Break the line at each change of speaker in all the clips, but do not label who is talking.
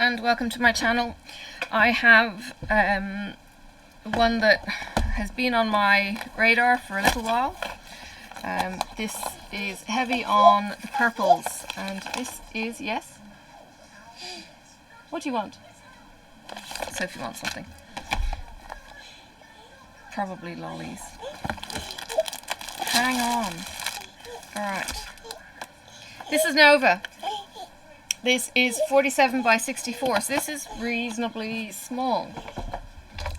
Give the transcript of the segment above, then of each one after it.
and welcome to my channel. I have one that has been on my radar for a little while. This is heavy on the purples, and this is, yes? What do you want? Sophie wants something. Probably lollies. Hang on. Alright. This is Nova. This is 47 by 64, so this is reasonably small.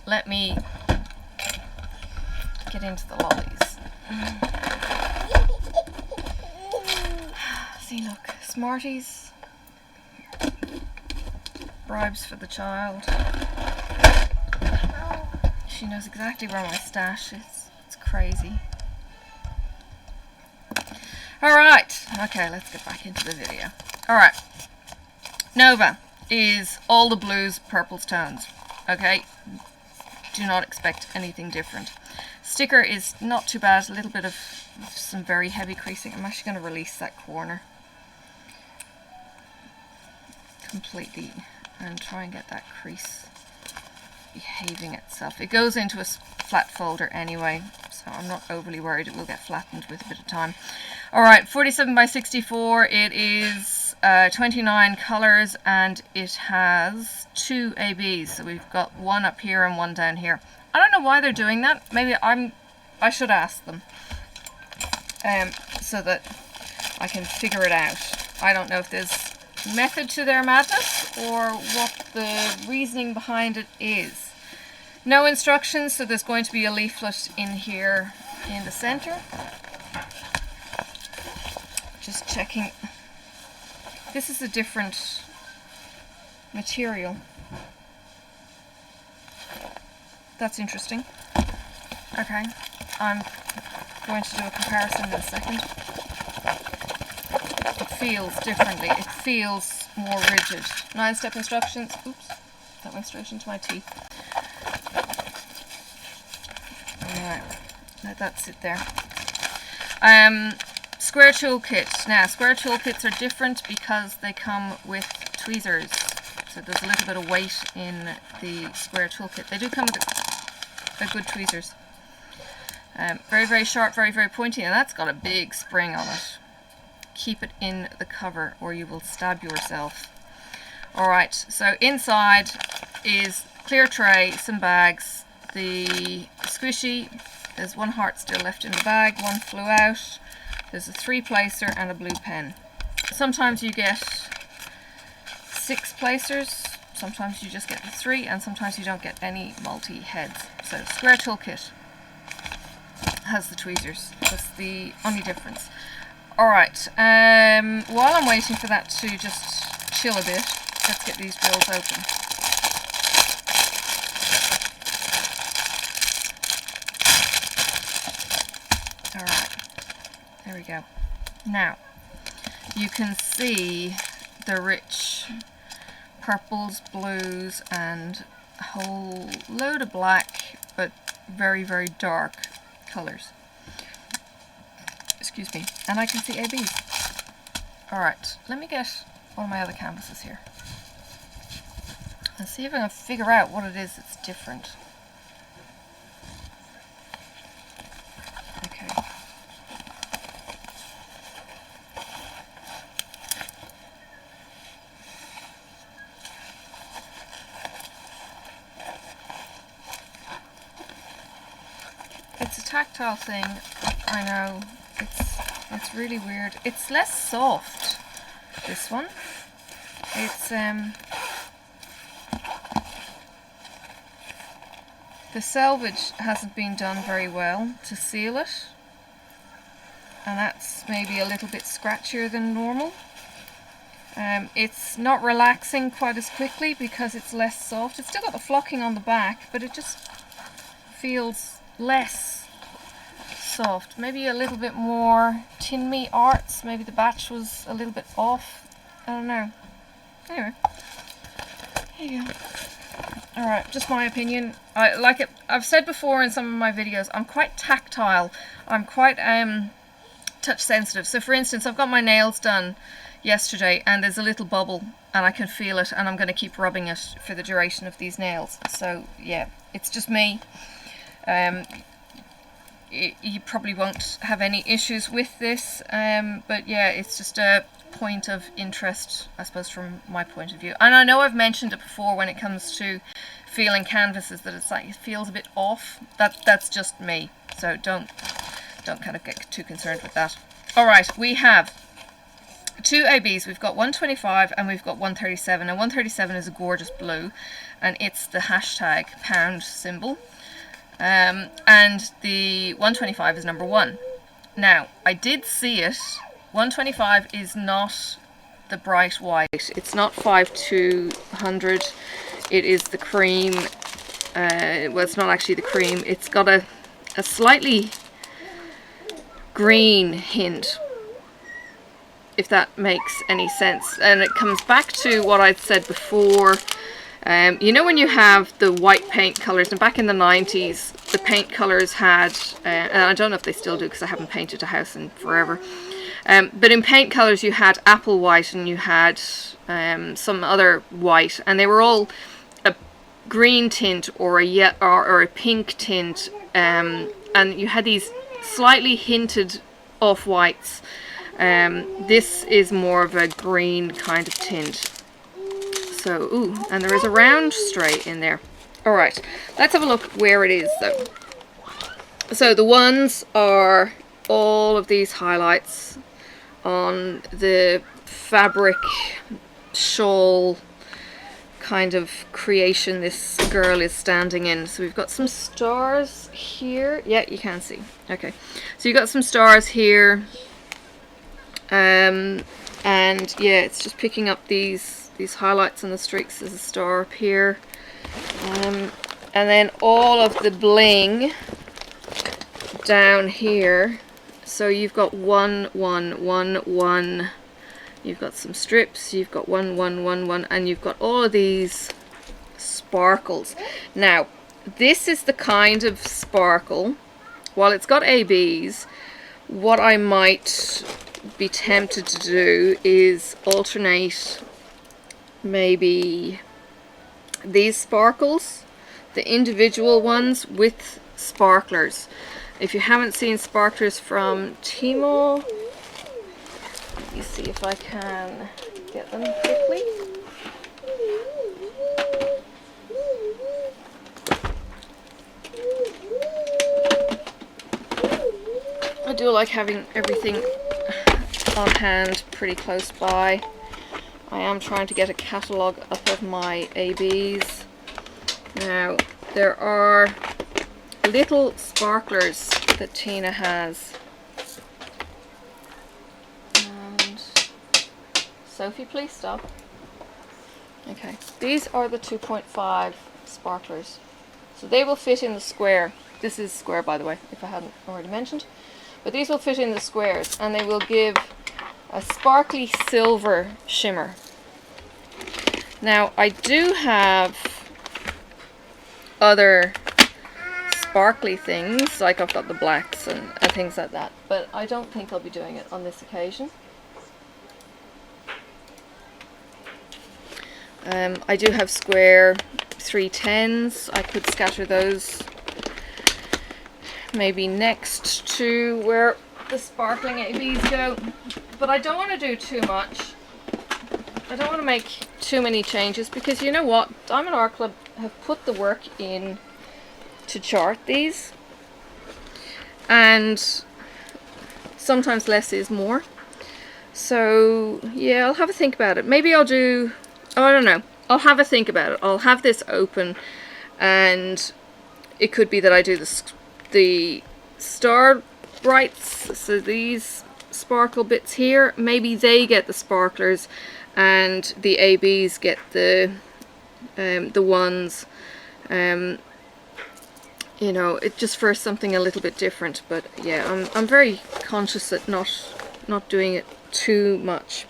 Let me get into the lollies. See, look, Smarties. Bribes for the child. She knows exactly where my stash is. It's crazy. Alright, okay, let's get back into the video. Alright. Nova is all the blues, purples, tones. Okay, do not expect anything different. Sticker is not too bad, a little bit of some very heavy creasing. I'm actually going to release that corner completely and try and get that crease behaving itself. It goes into a flat folder anyway, so I'm not overly worried it will get flattened with a bit of time. Alright, 47 by 64, it is 29 colours, and it has 2 ABs, so we've got one up here and one down here. I don't know why they're doing that. Maybe I should ask them so that I can figure it out. I don't know if there's method to their madness or what the reasoning behind it is. No instructions, so there's going to be a leaflet in here in the center. Just checking. This is a different material. That's interesting. Okay, I'm going to do a comparison in a second. It feels differently. It feels more rigid. 9-step instructions. Oops, that went straight into my teeth. Alright, let that sit there. Square toolkit. Now, square toolkits are different because they come with tweezers. So there's a little bit of weight in the square toolkit. They do come with a good tweezers. Very, very sharp, very, very pointy, and that's got a big spring on it. Keep it in the cover or you will stab yourself. Alright, so inside is clear tray, some bags, the squishy. There's one heart still left in the bag, one flew out. There's a 3-placer and a blue pen. Sometimes you get 6 placers, sometimes you just get the 3, and sometimes you don't get any multi-heads. So square toolkit has the tweezers. That's the only difference. Alright, while I'm waiting for that to just chill a bit, let's get these drills open. Alright. There we go. Now, you can see the rich purples, blues, and a whole load of black, but very, very dark colours. Excuse me. And I can see ABs. Alright, let me get one of my other canvases here. And see if I can figure out what it is that's different. It's a tactile thing, I know, it's really weird. It's less soft, this one. It's, the selvage hasn't been done very well to seal it, and that's maybe a little bit scratchier than normal. It's not relaxing quite as quickly because it's less soft. It's still got the flocking on the back, but it just feels less soft. Maybe a little bit more tin me arts. Maybe the batch was a little bit off. I don't know. Anyway, here you go. Alright, just my opinion. I like it. I've said before in some of my videos, I'm quite tactile. I'm quite touch sensitive. So for instance, I've got my nails done yesterday, and there's a little bubble and I can feel it, and I'm going to keep rubbing it for the duration of these nails. So yeah, it's just me. You probably won't have any issues with this, but yeah, it's just a point of interest, I suppose, from my point of view. And I know I've mentioned it before when it comes to feeling canvases, that it's like it feels a bit off. That's just me, so don't kind of get too concerned with that. All right, we have two ABs. We've got 125 and we've got 137. And 137 is a gorgeous blue, and it's the hashtag pound symbol. And the 125 is number 1. Now, I did see it. 125 is not the bright white. It's not 5200. It is the cream. Well, it's not actually the cream. It's got a slightly green hint, if that makes any sense. And it comes back to what I'd said before. You know, when you have the white paint colours, and back in the 90s the paint colours had, and I don't know if they still do because I haven't painted a house in forever, but in paint colours you had apple white and you had some other white, and they were all a green tint or a pink tint, and you had these slightly hinted off-whites. This is more of a green kind of tint. So, ooh, and there is a round stray in there. Alright, let's have a look where it is though. So the ones are all of these highlights on the fabric shawl kind of creation this girl is standing in. So we've got some stars here. Yeah, you can see. Okay, so you've got some stars here. And yeah, it's just picking up these highlights and the streaks. There's a star up here, and then all of the bling down here. So you've got 1 1 1 1, you've got some strips, you've got 1 1 1 1, and you've got all of these sparkles. Now this is the kind of sparkle, while it's got ABs, what I might be tempted to do is alternate maybe these sparkles, the individual ones, with sparklers. If you haven't seen sparklers from Tmall, let me see if I can get them quickly. I do like having everything on hand pretty close by. I am trying to get a catalogue up of my ABs. Now, there are little sparklers that Tina has. And Sophie, please stop. Okay, these are the 2.5 sparklers. So they will fit in the square. This is square, by the way, if I hadn't already mentioned. But these will fit in the squares, and they will give a sparkly silver shimmer. Now, I do have other sparkly things, like I've got the blacks and things like that, but I don't think I'll be doing it on this occasion. I do have square 310s. I could scatter those maybe next to where the sparkling ABs go, but I don't want to do too much. I don't want to make too many changes, because you know what, Diamond Art Club have put the work in to chart these, and sometimes less is more. So yeah, I'll have a think about it. Maybe I'll do, oh, I don't know, I'll have a think about it. I'll have this open, and it could be that I do the star brights, so these sparkle bits here, maybe they get the sparklers and the ABs get the ones, you know, it just for something a little bit different. But yeah, I'm very conscious at not doing it too much.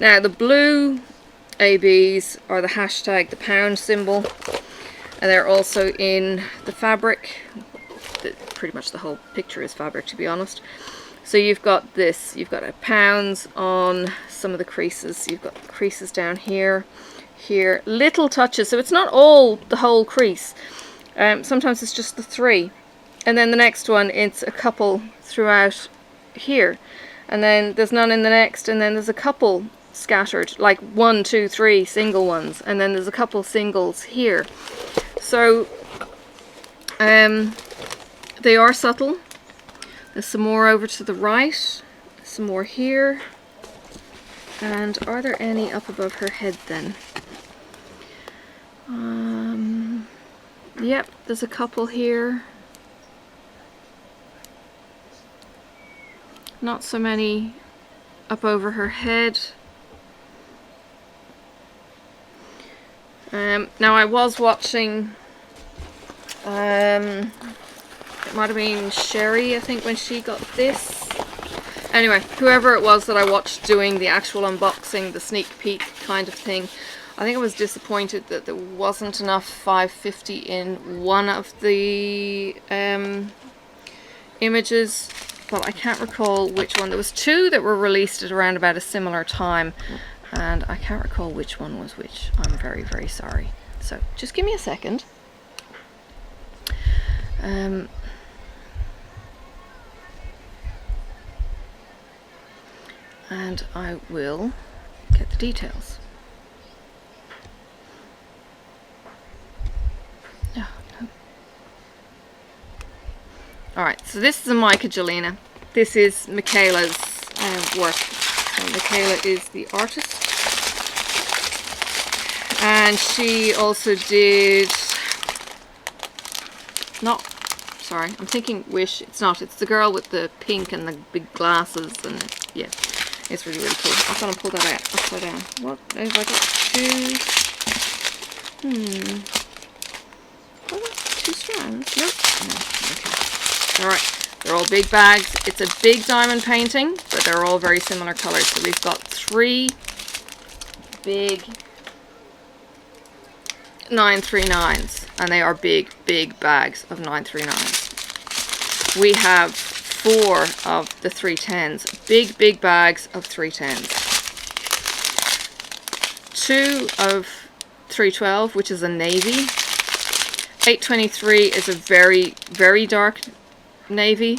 Now the blue ABs are the hashtag, the pound symbol, and they're also in the fabric. Pretty much the whole picture is fabric, to be honest. So you've got this, you've got a pounds on some of the creases. You've got creases down here, here, little touches. So it's not all the whole crease. Sometimes it's just the 3. And then the next one, it's a couple throughout here. And then there's none in the next, and then there's a couple scattered, like 1, 2, 3 single ones, and then there's a couple singles here. So they are subtle. There's some more over to the right, some more here, and are there any up above her head then? Yep, there's a couple here. Not so many up over her head. Now I was watching, it might have been Sherry, I think, when she got this. Anyway, whoever it was that I watched doing the actual unboxing, the sneak peek kind of thing, I think I was disappointed that there wasn't enough 550 in one of the images, but I can't recall which one. There was 2 that were released at around about a similar time, and I can't recall which one was which. I'm very, very sorry. So just give me a second. And I will get the details. Oh, no. Alright, so this is a Myka Jelina. This is Michaela's work. So Michaela is the artist. And she also did... Sorry, I'm thinking Wish. It's not. It's the girl with the pink and the big glasses. And yeah, it's really, really cool. I'm going to pull that out upside down. What have I got? 2... Oh, that's 2 strands. Nope. No. Okay. Alright. They're all big bags. It's a big diamond painting, but they're all very similar colors. So we've got 3 big 939s, and they are big, big bags of 939s. We have 4 of the 310s, big, big bags of 310s. 2 of 312, which is a navy. 823 is a very, very dark navy.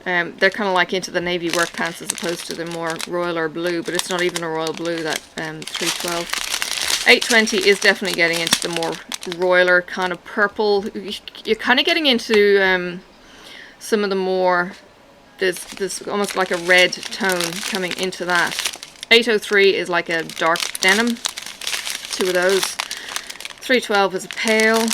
They're kind of like into the navy work pants as opposed to the more royal or blue, but it's not even a royal blue, that 312. 820 is definitely getting into the more royaler kind of purple. You're kind of getting into some of the more, there's almost like a red tone coming into that. 803 is like a dark denim, 2 of those. 312 is a pale.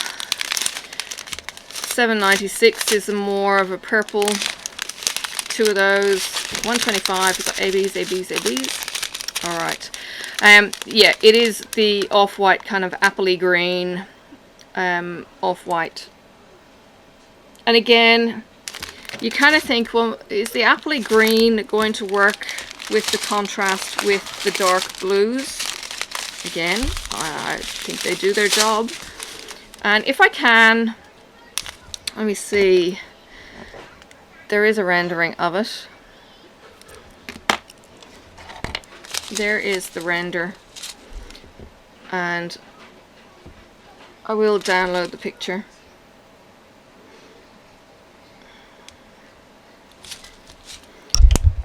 796 is a more of a purple, 2 of those. 125, we've got ABs, ABs, ABs. Alright. Yeah, it is the off-white kind of appley green, off-white. And again, you kind of think, well, is the appley green going to work with the contrast with the dark blues? Again, I think they do their job. And if I can, let me see, there is a rendering of it. There is the render, and I will download the picture.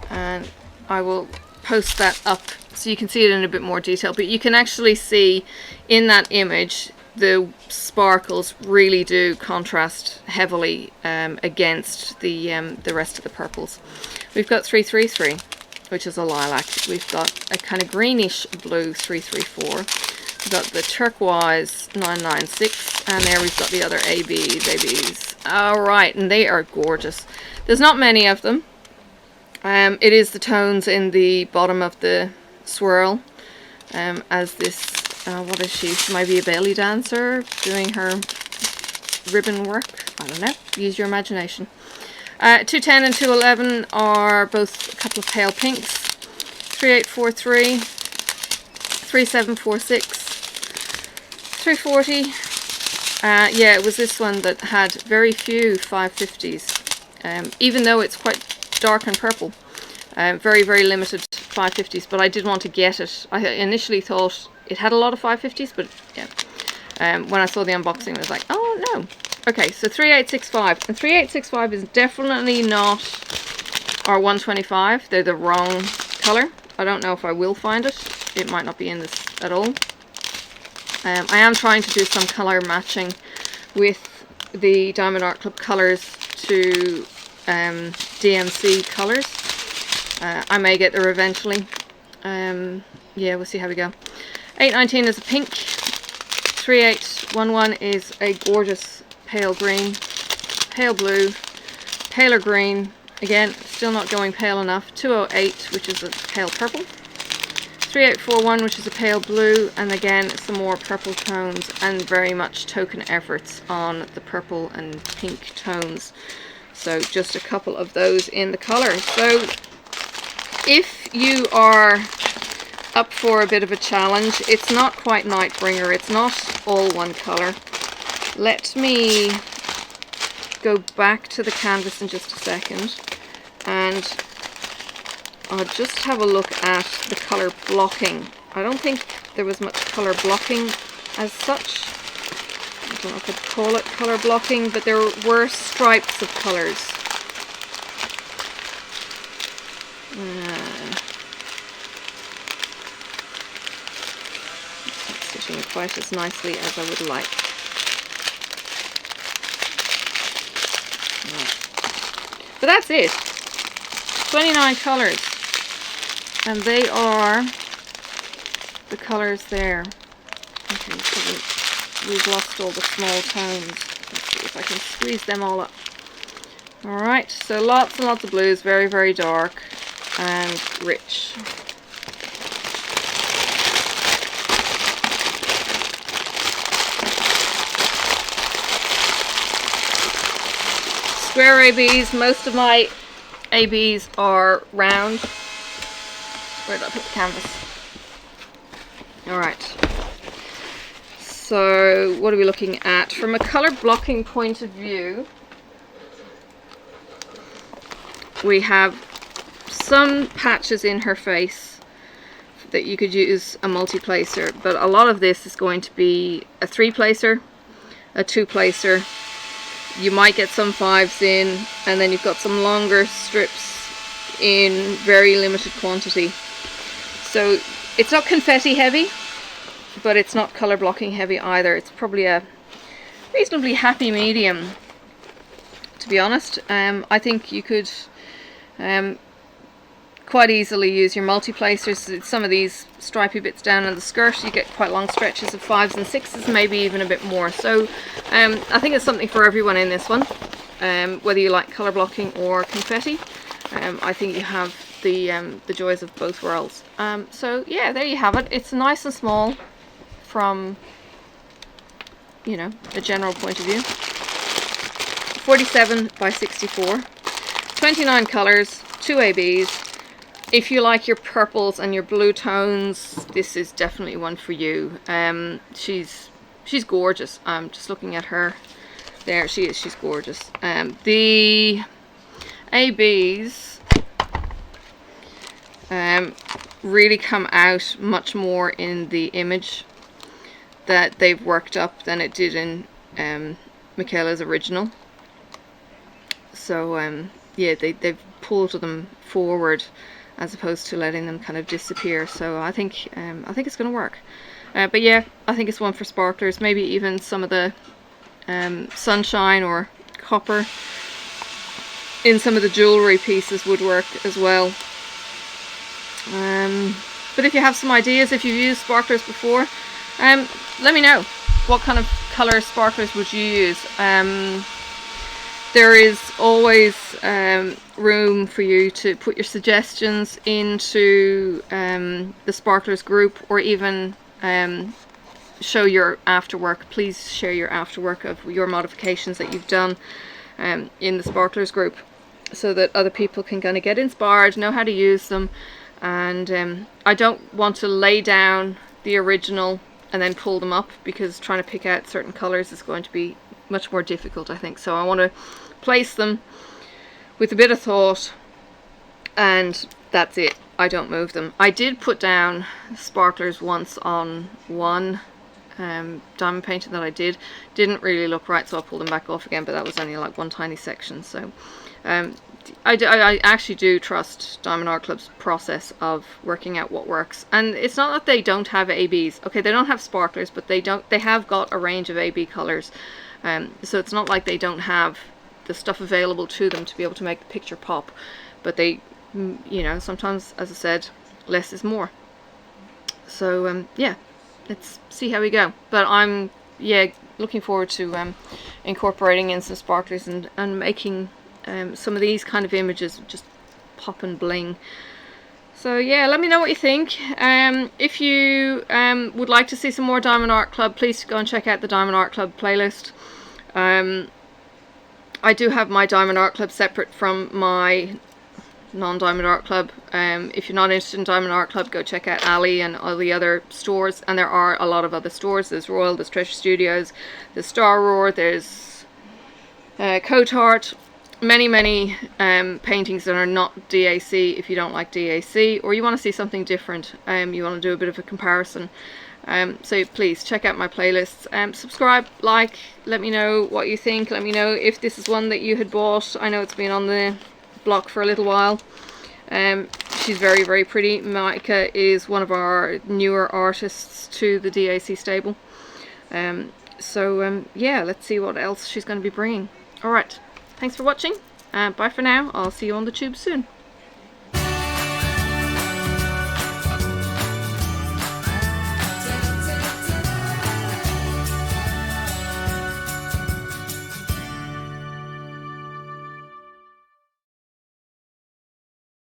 And I will post that up so you can see it in a bit more detail, but you can actually see in that image the sparkles really do contrast heavily against the rest of the purples. We've got 333, which is a lilac. We've got a kind of greenish blue 334. We've got the turquoise 996, and there we've got the other ABs. Alright, and they are gorgeous. There's not many of them. It is the tones in the bottom of the swirl, as this, what is she? She might be a belly dancer doing her ribbon work. I don't know. Use your imagination. 210 and 211 are both a couple of pale pinks. 3843, 3746, 340. Yeah, it was this one that had very few 550s. Even though it's quite dark and purple. Very, very limited 550s, but I did want to get it. I initially thought it had a lot of 550s, but yeah. When I saw the unboxing, I was like, oh no. Okay, so 3865. And 3865 is definitely not our 125. They're the wrong color. I don't know if I will find it. It might not be in this at all. I am trying to do some color matching with the Diamond Art Club colors to DMC colors. I may get there eventually. Yeah, we'll see how we go. 819 is a pink. 3811 is a gorgeous pale green, pale blue, paler green. Again, still not going pale enough. 208, which is a pale purple. 3841, which is a pale blue, and again some more purple tones, and very much token efforts on the purple and pink tones. So just a couple of those in the color. So if you are up for a bit of a challenge, it's not quite Nightbringer, it's not all one color. Let me go back to the canvas in just a second, and I'll just have a look at the color blocking. I don't think there was much color blocking as such. I don't know if I'd call it color blocking, but there were stripes of colors. It's not sitting quite as nicely as I would like. But that's it. 29 colors. And they are the colors there. Okay, so we've lost all the small tones. Let's see if I can squeeze them all up. Alright, so lots and lots of blues, very, very dark and rich. Square ABs. Most of my ABs are round. Where did I put the canvas? Alright. So what are we looking at? From a color blocking point of view, we have some patches in her face that you could use a multi-placer, but a lot of this is going to be a 3-placer, a 2-placer. You might get some 5s in, and then you've got some longer strips in very limited quantity. So it's not confetti heavy, but it's not color blocking heavy either. It's probably a reasonably happy medium, to be honest. I think you could quite easily use your multi-placers. Some of these stripy bits down on the skirt, you get quite long stretches of 5s and 6s, maybe even a bit more. So I think it's something for everyone in this one, whether you like color blocking or confetti. I think you have the joys of both worlds. So yeah, there you have it. It's nice and small from, you know, a general point of view. 47 by 64, 29 colors, 2 ABs. If you like your purples and your blue tones, this is definitely one for you. She's gorgeous. I'm just looking at her there. She's gorgeous. The ABs really come out much more in the image that they've worked up than it did in Michaela's original. So yeah, they've pulled them forward as opposed to letting them kind of disappear. So I think it's going to work. But yeah, I think it's one for sparklers. Maybe even some of the sunshine or copper in some of the jewellery pieces would work as well. But if you have some ideas, if you've used sparklers before, let me know. What kind of colour sparklers would you use? There is always room for you to put your suggestions into the sparklers group, or even show your afterwork. Please share your afterwork of your modifications that you've done in the sparklers group, so that other people can kind of get inspired, know how to use them. And I don't want to lay down the original and then pull them up, because trying to pick out certain colors is going to be much more difficult, I think. So I want to place them with a bit of thought and that's it. I don't move them. I did put down sparklers once on one diamond painting that I didn't really look right, so I pulled them back off again, but that was only like one tiny section. So I actually do trust Diamond Art Club's process of working out what works. And it's not that they don't have ABs. Okay, they don't have sparklers, but they have got a range of AB colors. So it's not like they don't have the stuff available to them to be able to make the picture pop. But they, you know, sometimes, as I said, less is more. So yeah, let's see how we go. But I'm, yeah, looking forward to incorporating in some sparklers and making some of these kind of images just pop and bling. So yeah, let me know what you think. If you would like to see some more Diamond Art Club, please go and check out the Diamond Art Club playlist. I do have my Diamond Art Club separate from my non-Diamond Art Club. If you're not interested in Diamond Art Club, go check out Ali and all the other stores, and there are a lot of other stores. There's Royal, there's Treasure Studios, there's Star Roar, there's Coat Art, many paintings that are not DAC. If you don't like DAC or you want to see something different, you want to do a bit of a comparison, so please check out my playlists. Subscribe, like, let me know what you think. Let me know if this is one that you had bought. I know it's been on the block for a little while. She's very pretty. Myka is one of our newer artists to the DAC stable. Yeah, let's see what else she's going to be bringing. Alright, thanks for watching. Bye for now. I'll see you on the tube soon.